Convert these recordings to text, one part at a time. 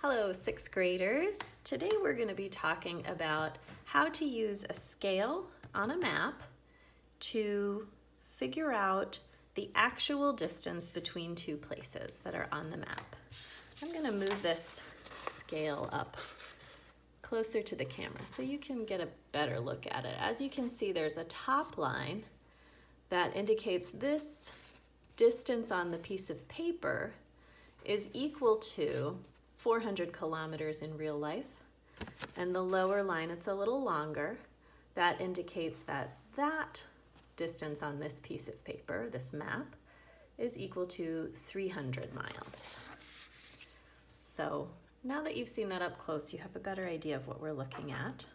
Hello, sixth graders. Today we're going to be talking about how to use a scale on a map to figure out the actual distance between two places that are on the map. I'm going to move this scale up closer to the camera so you can get a better look at it. As you can see, there's a top line that indicates this distance on the piece of paper is equal to 400 kilometers in real life. And the lower line, it's a little longer, that indicates that that distance on this piece of paper, this map, is equal to 300 miles. So now that you've seen that up close, you have a better idea of what we're looking at.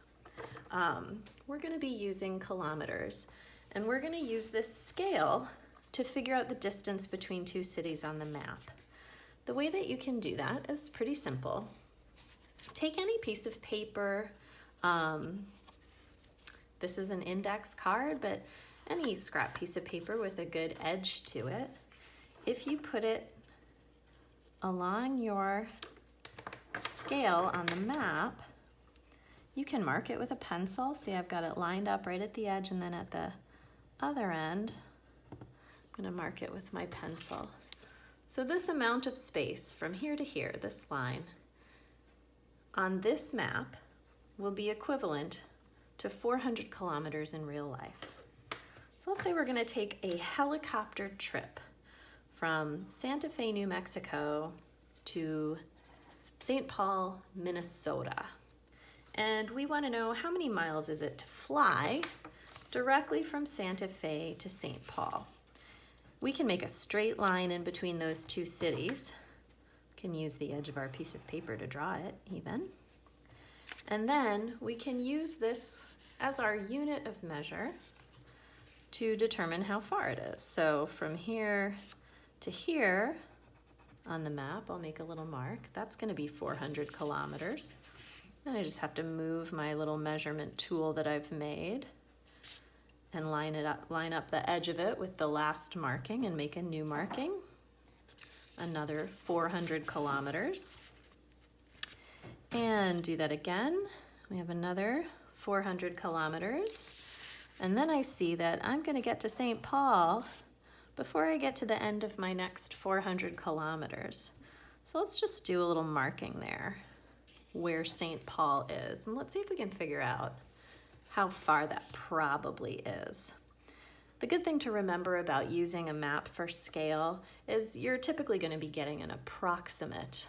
We're going to be using kilometers, and we're going to use this scale to figure out the distance between two cities on the map. The way that you can do that is pretty simple. Take any piece of paper. This is an index card, but any scrap piece of paper with a good edge to it. If you put it along your scale on the map, you can mark it with a pencil. See, I've got it lined up right at the edge, and then at the other end, I'm going to mark it with my pencil. So this amount of space from here to here, this line, on this map will be equivalent to 400 kilometers in real life. So let's say we're going to take a helicopter trip from Santa Fe, New Mexico to St. Paul, Minnesota. And we want to know how many miles is it to fly directly from Santa Fe to St. Paul. We can make a straight line in between those two cities. We can use the edge of our piece of paper to draw it even. And then we can use this as our unit of measure to determine how far it is. So from here to here on the map, I'll make a little mark. That's going to be 400 kilometers. Then I just have to move my little measurement tool that I've made and line up the edge of it with the last marking and make a new marking. Another 400 kilometers. And do that again. We have another 400 kilometers. And then I see that I'm going to get to St. Paul before I get to the end of my next 400 kilometers. So let's just do a little marking there where St. Paul is. And let's see if we can figure out how far that probably is. The good thing to remember about using a map for scale is you're typically going to be getting an approximate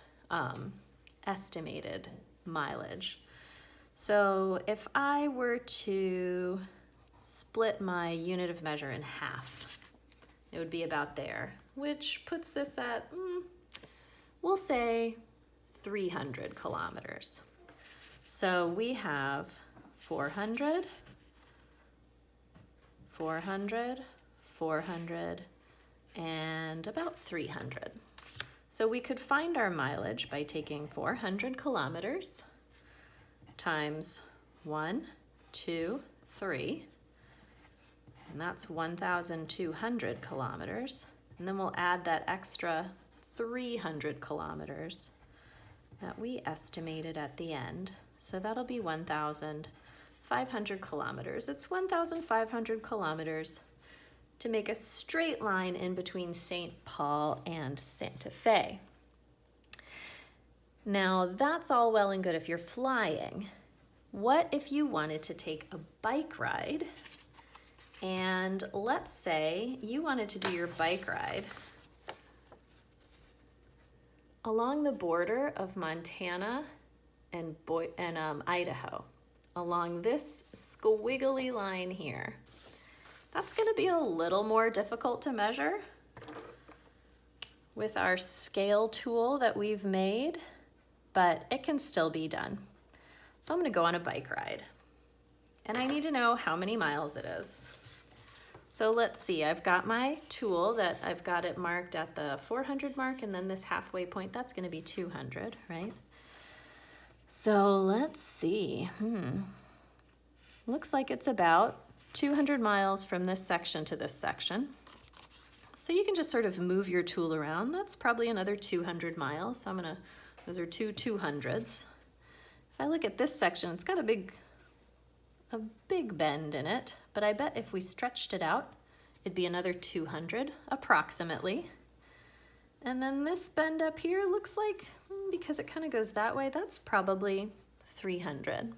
estimated mileage. So if I were to split my unit of measure in half, it would be about there, which puts this at, we'll say 300 kilometers. So we have 400, 400, 400, and about 300. So we could find our mileage by taking 400 kilometers times 1, 2, 3, and that's 1,200 kilometers. And then we'll add that extra 300 kilometers that we estimated at the end. So that'll be 1,500 kilometers. It's 1,500 kilometers to make a straight line in between St. Paul and Santa Fe. Now that's all well and good if you're flying. What if you wanted to take a bike ride? And let's say you wanted to do your bike ride along the border of Montana and Idaho, along this squiggly line here. That's going to be a little more difficult to measure with our scale tool that we've made, but it can still be done. So I'm going to go on a bike ride, and I need to know how many miles it is. So let's see, I've got my tool that I've got it marked at the 400 mark, and then this halfway point, that's going to be 200, right? So let's see, looks like it's about 200 miles from this section to this section. So you can just sort of move your tool around. That's probably another 200 miles. So I'm going to Those are two 200s. If I look at this section, it's got a big bend in it, but I bet if we stretched it out, it'd be another 200 approximately. And then this bend up here looks like, because it kind of goes that way, that's probably 300.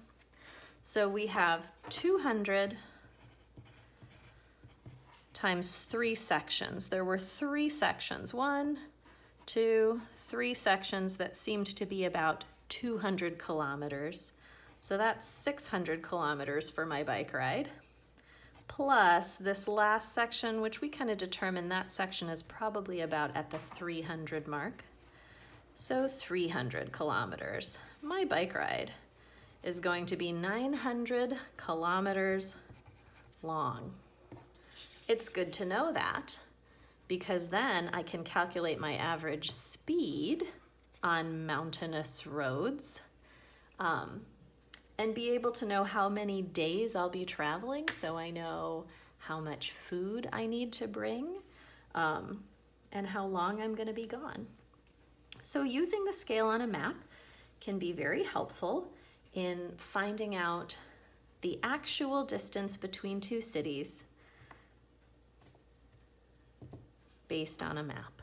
So we have 200 times 3 sections. There were 3 sections, 1, 2, 3 sections that seemed to be about 200 kilometers. So that's 600 kilometers for my bike ride. Plus this last section, which we kind of determined that section is probably about at the 300 mark. So 300 kilometers. My bike ride is going to be 900 kilometers long. It's good to know that because then I can calculate my average speed on mountainous roads and be able to know how many days I'll be traveling, so I know how much food I need to bring and how long I'm going to be gone. So using the scale on a map can be very helpful in finding out the actual distance between two cities based on a map.